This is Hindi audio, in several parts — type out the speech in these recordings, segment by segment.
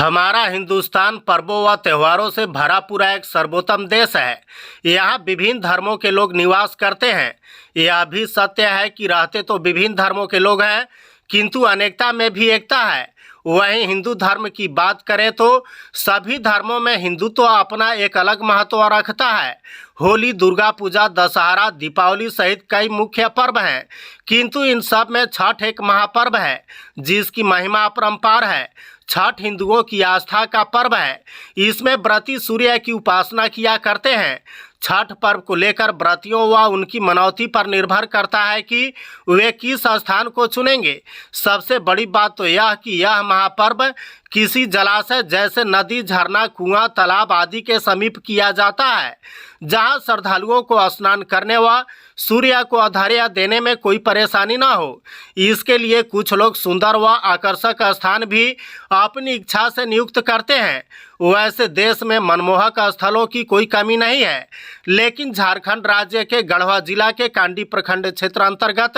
हमारा हिंदुस्तान पर्वों व त्योहारों से भरा पूरा एक सर्वोत्तम देश है। यहाँ विभिन्न धर्मों के लोग निवास करते हैं। यह भी सत्य है कि रहते तो विभिन्न धर्मों के लोग हैं, किंतु अनेकता में भी एकता है। वहीं हिंदू धर्म की बात करें तो सभी धर्मों में हिंदुत्व अपना एक अलग महत्व रखता है। होली, दुर्गा पूजा, दशहरा, दीपावली सहित कई मुख्य पर्व हैं, किंतु इन सब में छठ एक महापर्व है जिसकी महिमा अपरंपार है। छठ हिंदुओं की आस्था का पर्व है। इसमें व्रती सूर्य की उपासना किया करते हैं। छठ पर्व को लेकर व्रतियों व उनकी मनौती पर निर्भर करता है कि वे किस स्थान को चुनेंगे। सबसे बड़ी बात तो यह कि यह महापर्व किसी जलाशय जैसे नदी, झरना, कुआं, तालाब आदि के समीप किया जाता है, जहां श्रद्धालुओं को स्नान करने व सूर्य को अर्घ्य देने में कोई परेशानी न हो। इसके लिए कुछ लोग सुंदर व आकर्षक स्थान भी अपनी इच्छा से नियुक्त करते हैं। वैसे देश में मनमोहक स्थलों की कोई कमी नहीं है, लेकिन झारखंड राज्य के गढ़वा जिला के कांडी प्रखंड क्षेत्र अंतर्गत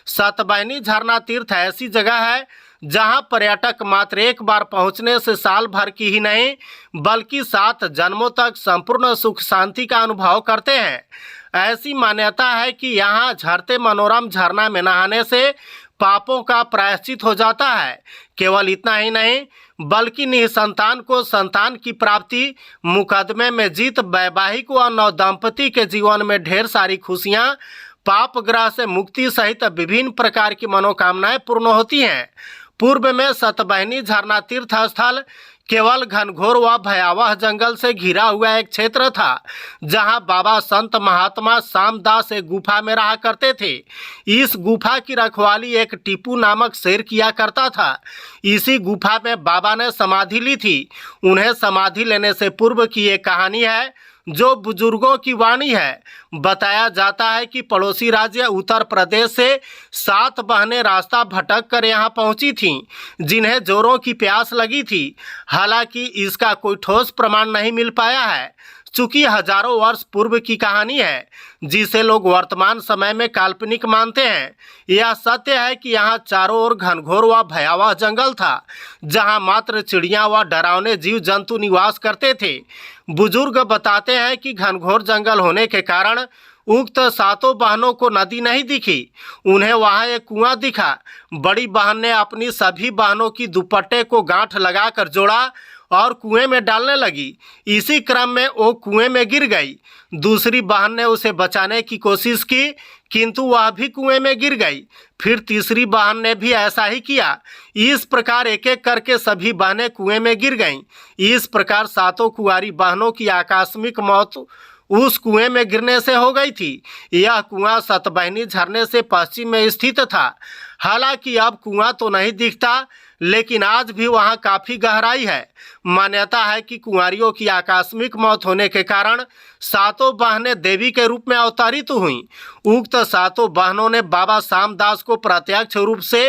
सतबहिनी झरना तीर्थ ऐसी जगह है जहां पर्यटक मात्र एक बार पहुंचने से साल भर की ही नहीं बल्कि 7 जन्मों तक संपूर्ण सुख शांति का अनुभव करते हैं। ऐसी मान्यता है कि यहाँ झरते मनोरम झरना में नहाने से पापों का प्रायश्चित हो जाता है। केवल इतना ही नहीं बल्कि निसंतान को संतान की प्राप्ति, मुकदमे में जीत, वैवाहिक व नवदंपति के जीवन में ढेर सारी खुशियाँ, पाप ग्रह से मुक्ति सहित विभिन्न प्रकार की मनोकामनाएं पूर्ण होती हैं। पूर्व में सतबहिनी झरना तीर्थ स्थल केवल घनघोर व भयावह जंगल से घिरा हुआ एक क्षेत्र था, जहां बाबा संत महात्मा सामदास एक गुफा में रहा करते थे। इस गुफा की रखवाली एक टीपू नामक शेर किया करता था। इसी गुफा में बाबा ने समाधि ली थी। उन्हें समाधि लेने से पूर्व की एक कहानी है जो बुजुर्गों की वाणी है। बताया जाता है कि पड़ोसी राज्य उत्तर प्रदेश से 7 बहनें रास्ता भटक कर यहाँ पहुँची थीं, जिन्हें जोरों की प्यास लगी थी। हालांकि इसका कोई ठोस प्रमाण नहीं मिल पाया है, चूँकि हजारों वर्ष पूर्व की कहानी है जिसे लोग वर्तमान समय में काल्पनिक मानते हैं। यह सत्य है कि यहाँ चारों ओर घनघोर व भयावह जंगल था, जहाँ मात्र चिड़िया व डरावने जीव जंतु निवास करते थे। बुजुर्ग बताते हैं कि घनघोर जंगल होने के कारण उक्त 7 बहनों को नदी नहीं दिखी। उन्हें वहाँ एक कुआं दिखा। बड़ी बहन ने अपनी सभी बहनों की दुपट्टे को गांठ लगाकर जोड़ा और कुएं में डालने लगी। इसी क्रम में वो कुएं में गिर गई। दूसरी बहन ने उसे बचाने की कोशिश की, किंतु वह भी कुएं में गिर गई। फिर तीसरी बहन ने भी ऐसा ही किया। इस प्रकार एक एक करके सभी बहनें कुएं में गिर गईं। इस प्रकार 7 कुंवारी बहनों की आकस्मिक मौत उस कुएं में गिरने से हो गई थी। यह कुआं सतबहिनी झरने से पश्चिम में स्थित था। हालांकि अब कुआं तो नहीं दिखता, लेकिन आज भी वहां काफ़ी गहराई है। मान्यता है कि कुंवारियों की आकस्मिक मौत होने के कारण 7 बहनें देवी के रूप में अवतरित हुईं। उक्त 7 बहनों ने बाबा सामदास को प्रत्यक्ष रूप से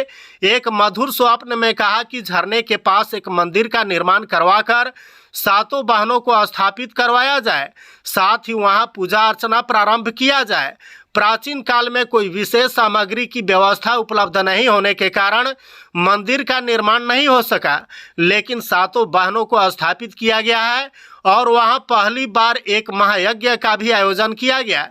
एक मधुर स्वप्न में कहा कि झरने के पास एक मंदिर का निर्माण करवाकर 7 बहनों को स्थापित करवाया जाए, साथ ही वहां पूजा अर्चना प्रारंभ किया जाए। प्राचीन काल में कोई विशेष सामग्री की व्यवस्था उपलब्ध नहीं होने के कारण मंदिर का निर्माण नहीं हो सका, लेकिन 7 बहनों को स्थापित किया गया है और वहां पहली बार एक महायज्ञ का भी आयोजन किया गया।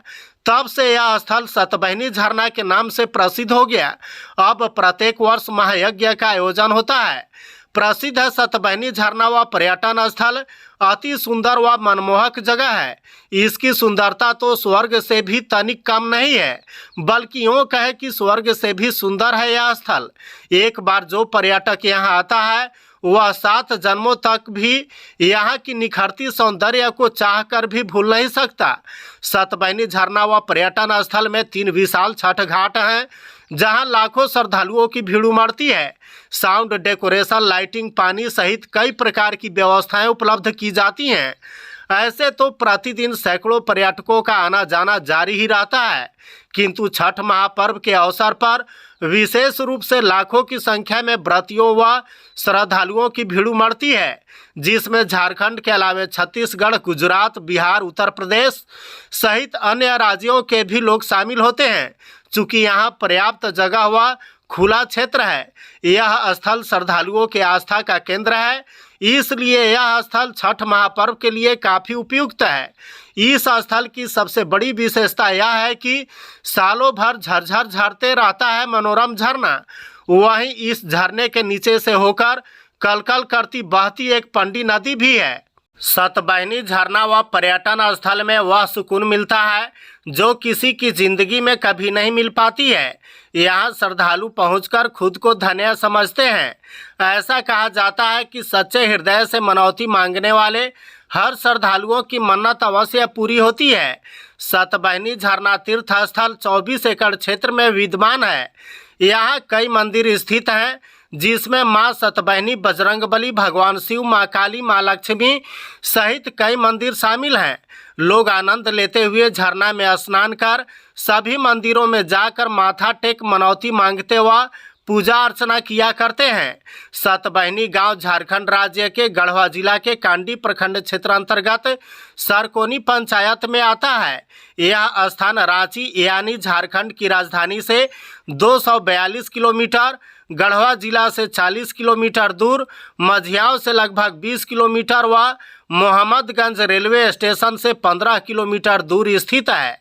तब से यह स्थल सतबहिनी झरना के नाम से प्रसिद्ध हो गया। अब प्रत्येक वर्ष महायज्ञ का आयोजन होता है। प्रसिद्ध है सतबहिनी झरना व पर्यटन स्थल अति सुंदर व मनमोहक जगह है। इसकी सुंदरता तो स्वर्ग से भी तनिक कम नहीं है, बल्कि यूँ कहे कि स्वर्ग से भी सुंदर है यह स्थल। एक बार जो पर्यटक यहाँ आता है वह 7 जन्मों तक भी यहाँ की निखरती सौंदर्य को चाहकर भी भूल नहीं सकता। सतबहिनी झरना व पर्यटन स्थल में 3 विशाल छठ घाट हैं, जहां लाखों श्रद्धालुओं की भीड़ उमड़ती है। साउंड, डेकोरेशन, लाइटिंग, पानी सहित कई प्रकार की व्यवस्थाएं उपलब्ध की जाती हैं। ऐसे तो प्रतिदिन सैकड़ों पर्यटकों का आना जाना जारी ही रहता है, किंतु छठ महापर्व के अवसर पर विशेष रूप से लाखों की संख्या में व्रतियों व श्रद्धालुओं की भीड़ उमड़ती है, जिसमें झारखंड के अलावा छत्तीसगढ़, गुजरात, बिहार, उत्तर प्रदेश सहित अन्य राज्यों के भी लोग शामिल होते हैं। चूँकि यहाँ पर्याप्त जगह व खुला क्षेत्र है। यह स्थल श्रद्धालुओं के आस्था का केंद्र है, इसलिए यह स्थल छठ महापर्व के लिए काफ़ी उपयुक्त है। इस स्थल की सबसे बड़ी विशेषता यह है कि सालों भर झरझर झरते रहता है मनोरम झरना। वहीं इस झरने के नीचे से होकर कलकल करती बहती एक पंडी नदी भी है। सतबहिनी झरना व पर्यटन स्थल में वह सुकून मिलता है जो किसी की जिंदगी में कभी नहीं मिल पाती है। यहाँ श्रद्धालु पहुंचकर खुद को धन्य समझते हैं। ऐसा कहा जाता है कि सच्चे हृदय से मनौती मांगने वाले हर श्रद्धालुओं की मन्नत अवश्य पूरी होती है। सतबहिनी झरना तीर्थ स्थल 24 एकड़ क्षेत्र में विद्यमान है। यहाँ कई मंदिर स्थित हैं जिसमें मां सतबहिनी, बजरंगबली, भगवान शिव, मां काली, मां लक्ष्मी सहित कई मंदिर शामिल हैं। लोग आनंद लेते हुए झरना में स्नान कर सभी मंदिरों में जाकर माथा टेक मनौती मांगते व पूजा अर्चना किया करते हैं। सतबहिनी गांव झारखंड राज्य के गढ़वा जिला के कांडी प्रखंड क्षेत्र अंतर्गत सरकोनी पंचायत में आता है। यह स्थान रांची यानी झारखंड की राजधानी से 242 किलोमीटर, गढ़वा जिला से 40 किलोमीटर दूर, मझियाओं से लगभग 20 किलोमीटर व मोहम्मदगंज रेलवे स्टेशन से 15 किलोमीटर दूर स्थित है।